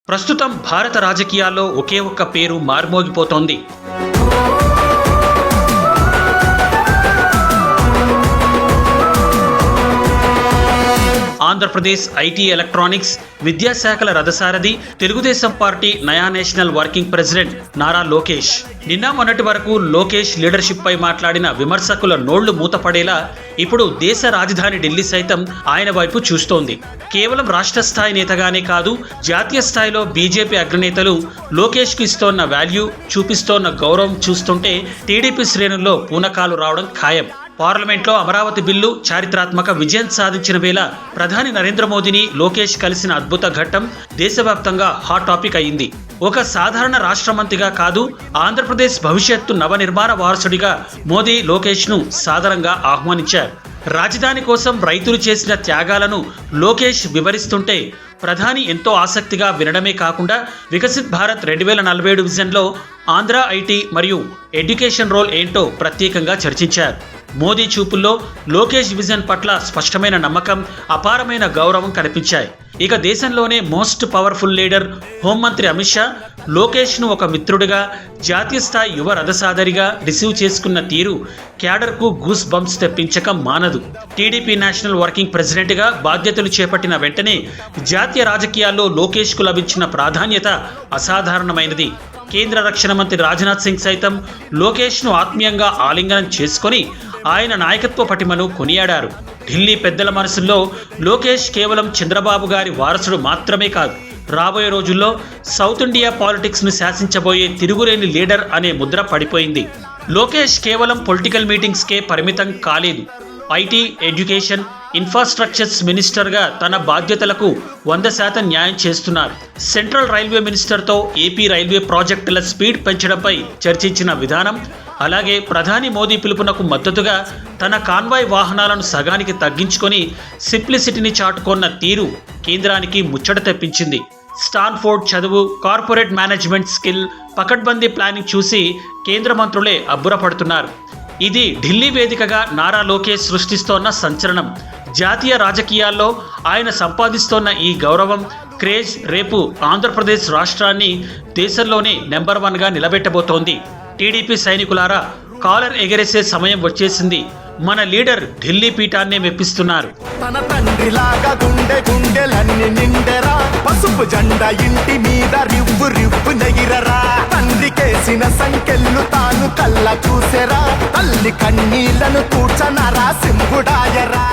ప్రస్తుతం భారత రాజకీయాల్లో ఒకే ఒక్క పేరు మార్మోగిపోతోంది. ఆంధ్రప్రదేశ్ ఐటీ ఎలక్ట్రానిక్స్ విద్యాశాఖల రథసారథి తెలుగుదేశం పార్టీ నయా national working president Nara Lokesh. నిన్న మొన్నటి వరకు లోకేష్ లీడర్షిప్ పై మాట్లాడిన విమర్శకుల నోళ్లు మూతపడేలా ఇప్పుడు దేశ రాజధాని ఢిల్లీ సైతం ఆయన వైపు చూస్తోంది. కేవలం రాష్ట్ర స్థాయి నేతగానే కాదు, జాతీయ స్థాయిలో బీజేపీ అగ్రనేతలు లోకేష్ కు ఇస్తోన్న వాల్యూ, చూపిస్తోన్న గౌరవం చూస్తుంటే టీడీపీ శ్రేణుల్లో పూనకాలు రావడం ఖాయం. పార్లమెంట్లో అమరావతి బిల్లు చారిత్రాత్మక విజయం సాధించిన వేళ ప్రధాని నరేంద్ర మోదీని లోకేష్ కలిసిన అద్భుత ఘట్టం దేశవ్యాప్తంగా హాట్ టాపిక్ అయింది. ఒక సాధారణ రాష్ట్ర మంత్రిగా కాదు, ఆంధ్రప్రదేశ్ భవిష్యత్తు నవనిర్మాణ వారసుడిగా మోదీ లోకేష్ ను సాదరంగా ఆహ్వానించారు. రాజధాని కోసం రైతులు చేసిన త్యాగాలను లోకేష్ వివరిస్తుంటే ప్రధాని ఎంతో ఆసక్తిగా వినడమే కాకుండా వికసిత్ భారత్ 2047 విజన్లో ఆంధ్ర ఐటీ మరియు ఎడ్యుకేషన్ రోల్ ఏంటో ప్రత్యేకంగా చర్చించారు. మోదీ చూపుల్లో లోకేష్ విజన్ పట్ల స్పష్టమైన నమ్మకం, అపారమైన గౌరవం కనిపించాయి. ఇక దేశంలోనే మోస్ట్ పవర్ఫుల్ లీడర్ హోంమంత్రి అమిత్ షా లోకేష్ను ఒక మిత్రుడిగా, జాతీయ స్థాయి యువ రథసాదరిగా రిసీవ్ చేసుకున్న తీరు క్యాడర్కు గూస్ బంప్స్ తెప్పించక మానదు. టీడీపీ నేషనల్ వర్కింగ్ ప్రెసిడెంట్గా బాధ్యతలు చేపట్టిన వెంటనే జాతీయ రాజకీయాల్లో లోకేష్కు లభించిన ప్రాధాన్యత అసాధారణమైనది. కేంద్ర రక్షణ మంత్రి రాజ్నాథ్ సింగ్ సైతం లోకేష్ను ఆత్మీయంగా ఆలింగనం చేసుకొని ఆయన నాయకత్వ పటిమను కొనియాడారు. ఢిల్లీ పెద్దల మనసుల్లో లోకేష్ కేవలం చంద్రబాబు గారి వారసుడు మాత్రమే కాదు, రాబోయే రోజుల్లో సౌత్ ఇండియా పాలిటిక్స్ ను శాసించబోయే తిరుగులేని లీడర్ అనే ముద్ర పడిపోయింది. లోకేష్ కేవలం పొలిటికల్ మీటింగ్స్కే పరిమితం కాలేదు. ఐటీ, ఎడ్యుకేషన్, ఇన్ఫ్రాస్ట్రక్చర్స్ మినిస్టర్గా తన బాధ్యతలకు 100% న్యాయం చేస్తున్నారు. సెంట్రల్ రైల్వే మినిస్టర్తో ఏపీ రైల్వే ప్రాజెక్టుల స్పీడ్ పెంచడంపై చర్చించిన విధానం, అలాగే ప్రధాని మోదీ పిలుపునకు మద్దతుగా తన కాన్వాయ్ వాహనాలను సగానికి తగ్గించుకొని సింప్లిసిటీని చాటుకొన్న తీరు కేంద్రానికి ముచ్చట తెప్పించింది. స్టాన్ఫోర్డ్ చదువు, కార్పొరేట్ మేనేజ్మెంట్ స్కిల్, పకడ్బందీ ప్లానింగ్ చూసి కేంద్ర మంత్రులే అబ్బురపడుతున్నారు. ఇది ఢిల్లీ వేదికగా నారా లోకేష్ సృష్టిస్తోన్న సంచలనం. జాతీయ రాజకీయాల్లో ఆయన సంపాదిస్తోన్న ఈ గౌరవం, క్రేజ్ రేపు ఆంధ్రప్రదేశ్ రాష్ట్రాన్ని దేశంలోనే నెంబర్ 1గా నిలబెట్టబోతోంది. టీడీపీ సైనికులారా, కాలర్ ఎగరేసే సమయం వచ్చేసింది. మన లీడర్ ఢిల్లీ పీఠాన్నే మెప్పిస్తున్నారు. తన తండ్రిలాగా గుండెలన్నీ నిండెరా, పసుపు జెండా ఇంటి మీద రివ్వు రివ్వు నెగిరరా, తండ్రికేసిన సంకెళ్ళు తాను కళ్ళ చూసెరా, తల్లి కన్నీళ్లను కూర్చనరా సింహుడాయరా.